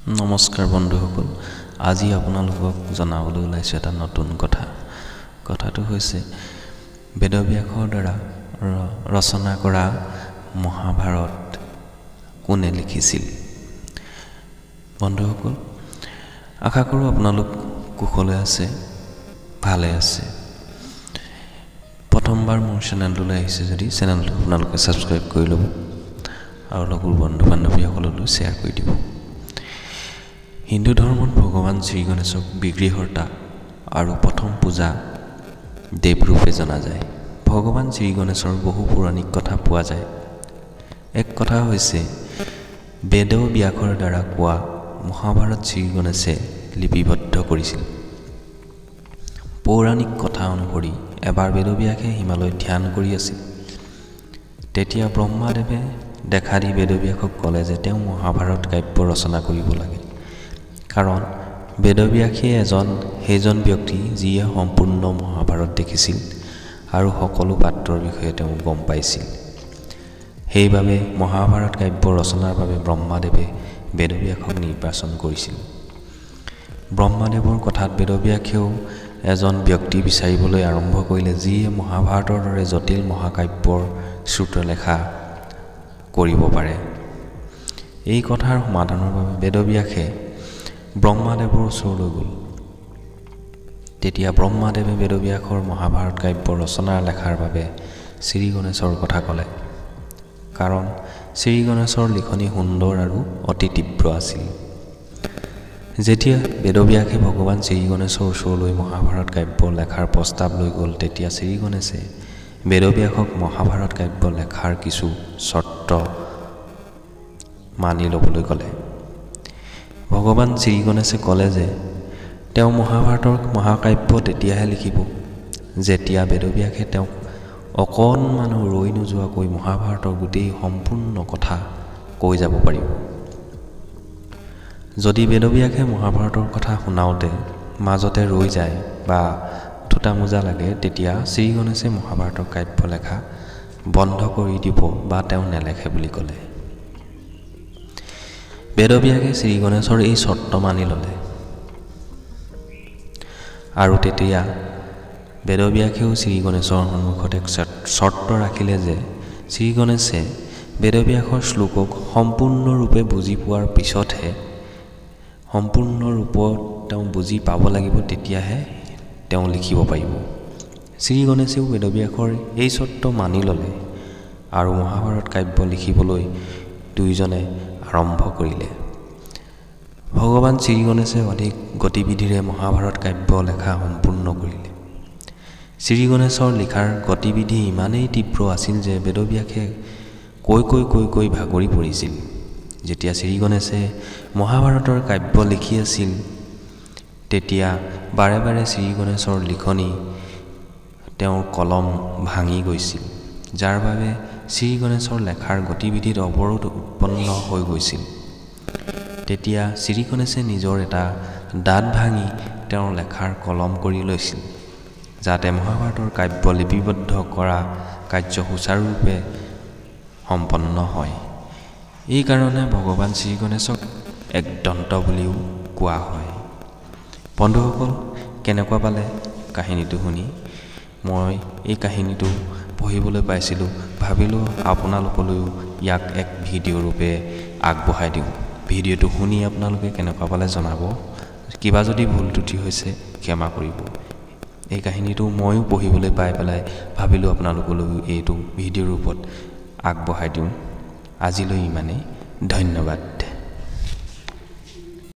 নমস্কাৰ বন্ধুসকল, আজি আপোনালোকক জনাবলৈ ওলাইছোঁ এটা নতুন কথা। কথাটো হৈছে বেদব্যাসৰ দ্বাৰা ৰচনা কৰা মহাভাৰত কোনে লিখিছিল। বন্ধুসকল, আশা কৰোঁ আপোনালোক কুশলে আছে, ভালে আছে। প্ৰথমবাৰ মোৰ চেনেলটোলৈ আহিছে যদি চেনেলটো আপোনালোকে ছাবস্ক্ৰাইব কৰি ল'ব আৰু লগৰ বন্ধু বান্ধৱীসকললৈ শ্বেয়াৰ কৰি দিব। হিন্দু ধৰ্মত ভগৱান শ্ৰী গণেশক বিঘ্নিহৰ্তা আৰু প্ৰথম পূজা দেৱৰূপে জনা যায়। ভগৱান শ্ৰী গণেশৰ বহু পৌৰাণিক কথা পোৱা যায়। এক কথা হৈছে বেদব্যাসৰ দ্বাৰা কোৱা মহাভাৰত শ্ৰী গণেশে লিপিবদ্ধ কৰিছিল। পৌৰাণিক কথা অনুসৰি এবাৰ বেদব্যাসে হিমালয়ত ধ্যান কৰি আছিল। তেতিয়া ব্ৰহ্মাদেৱে দেখা দি বেদব্যাসক ক'লে যে তেওঁ মহাভাৰত কাব্য ৰচনা কৰিব লাগে, কাৰণ বেদব্যাসে সেইজন ব্যক্তি যিয়ে সম্পূৰ্ণ মহাভাৰত দেখিছিল আৰু সকলো পাত্ৰৰ বিষয়ে তেওঁ গম পাইছিল। সেইবাবে মহাভাৰত কাব্য ৰচনাৰ বাবে ব্ৰহ্মাদেৱে বেদব্যাসক নিৰ্বাচন কৰিছিল। ব্ৰহ্মাদেৱৰ কথাত বেদব্যাসেও এজন ব্যক্তি বিচাৰিবলৈ আৰম্ভ কৰিলে যিয়ে মহাভাৰতৰ দৰে জটিল মহাকাব্যৰ শ্ৰুতলেখা কৰিব পাৰে। এই কথাৰ সমাধানৰ বাবে বেদব্যাসে ব্ৰহ্মাদেৱৰ ওচৰলৈ গ'ল। তেতিয়া ব্ৰহ্মাদেৱে বেদব্যাসৰ মহাভাৰত কাব্য ৰচনাৰ লেখাৰ বাবে শ্ৰী গণেশৰ কথা ক'লে, কাৰণ শ্ৰী গণেশৰ লিখনি সুন্দৰ আৰু অতি তীব্ৰ আছিল। যেতিয়া বেদব্যাসে ভগৱান শ্ৰী গণেশৰ ওচৰলৈ মহাভাৰত কাব্য লেখাৰ প্ৰস্তাৱ লৈ গ'ল, তেতিয়া শ্ৰী গণেশে বেদব্যাসক মহাভাৰত কাব্য লেখাৰ কিছু চৰ্ত মানি ল'বলৈ ক'লে। ভগৱান শ্ৰী গণেশে ক'লে যে তেওঁ মহাভাৰতৰ মহাকাব্য তেতিয়াহে লিখিব যেতিয়া বেদব্যাসে তেওঁক অকণমানো ৰৈ নোযোৱাকৈ মহাভাৰতৰ গোটেই সম্পূৰ্ণ কথা কৈ যাব পাৰিব। যদি বেদব্যাসে মহাভাৰতৰ কথা শুনাওঁতে মাজতে ৰৈ যায় বা থোটা মোজা লাগে, তেতিয়া শ্ৰী গণেশে মহাভাৰতৰ কাব্য লেখা বন্ধ কৰি দিব বা তেওঁ নেলেখে বুলি ক'লে। বেদব্যাসে শ্ৰী গণেশৰ এই চৰ্ত মানি ল'লে আৰু তেতিয়া বেদব্যাসেও শ্ৰী গণেশৰ সন্মুখত এক চৰ্ত ৰাখিলে যে শ্ৰী গণেশে বেদব্যাসৰ শ্লোকক সম্পূৰ্ণৰূপে বুজি পোৱাৰ পিছতহে সম্পূৰ্ণ ৰূপত তেওঁ বুজি পাব লাগিব, তেতিয়াহে তেওঁ লিখিব পাৰিব। শ্ৰী গণেশেও বেদব্যাসৰ এই চৰ্ত মানি ল'লে আৰু মহাভাৰত কাব্য লিখিবলৈ দুয়োজনে আৰম্ভ কৰিলে। ভগৱান শ্ৰী গণেশে অধিক গতিবিধিৰে মহাভাৰত কাব্য লেখা সম্পূৰ্ণ কৰিলে। শ্ৰী গণেশৰ লিখাৰ গতিবিধি ইমানেই তীব্ৰ আছিল যে বেদব্যাসে কৈ ভাগৰি পৰিছিল। যেতিয়া শ্ৰী গণেশে মহাভাৰতৰ কাব্য লিখি আছিল, তেতিয়া বাৰে বাৰে শ্ৰী গণেশৰ লিখনি তেওঁৰ কলম ভাঙি গৈছিল, যাৰ বাবে শ্ৰী গণেশৰ লেখাৰ গতিবিধিত অৱৰোধ উৎপন্ন হৈ গৈছিল। তেতিয়া শ্ৰী গণেশে নিজৰ এটা দাঁত ভাঙি তেওঁৰ লেখাৰ কলম কৰি লৈছিল, যাতে মহাভাৰতৰ কাব্য লিপিবদ্ধ কৰা কাৰ্য সুচাৰুৰূপে সম্পন্ন হয়। এই কাৰণে ভগৱান শ্ৰী গণেশক একদন্ত বুলিও কোৱা হয়। বন্ধুসকল, কেনেকুৱা পালে কাহিনীটো শুনি? মই এই কাহিনীটো পঢ়িবলৈ পাইছিলোঁ, ভাবিলোঁ আপোনালোকলৈও ইয়াক এক ভিডিঅ' ৰূপে আগবঢ়াই দিওঁ। ভিডিঅ'টো শুনি আপোনালোকে কেনেকুৱা পালে জনাব। কিবা যদি ভুল ত্ৰুটি হৈছে ক্ষমা কৰিব। এই কাহিনীটো ময়ো পঢ়িবলৈ পাই পেলাই ভাবিলোঁ আপোনালোকলৈও এইটো ভিডিঅ' ৰূপত আগবঢ়াই দিওঁ। আজিলৈ ইমানেই, ধন্যবাদ।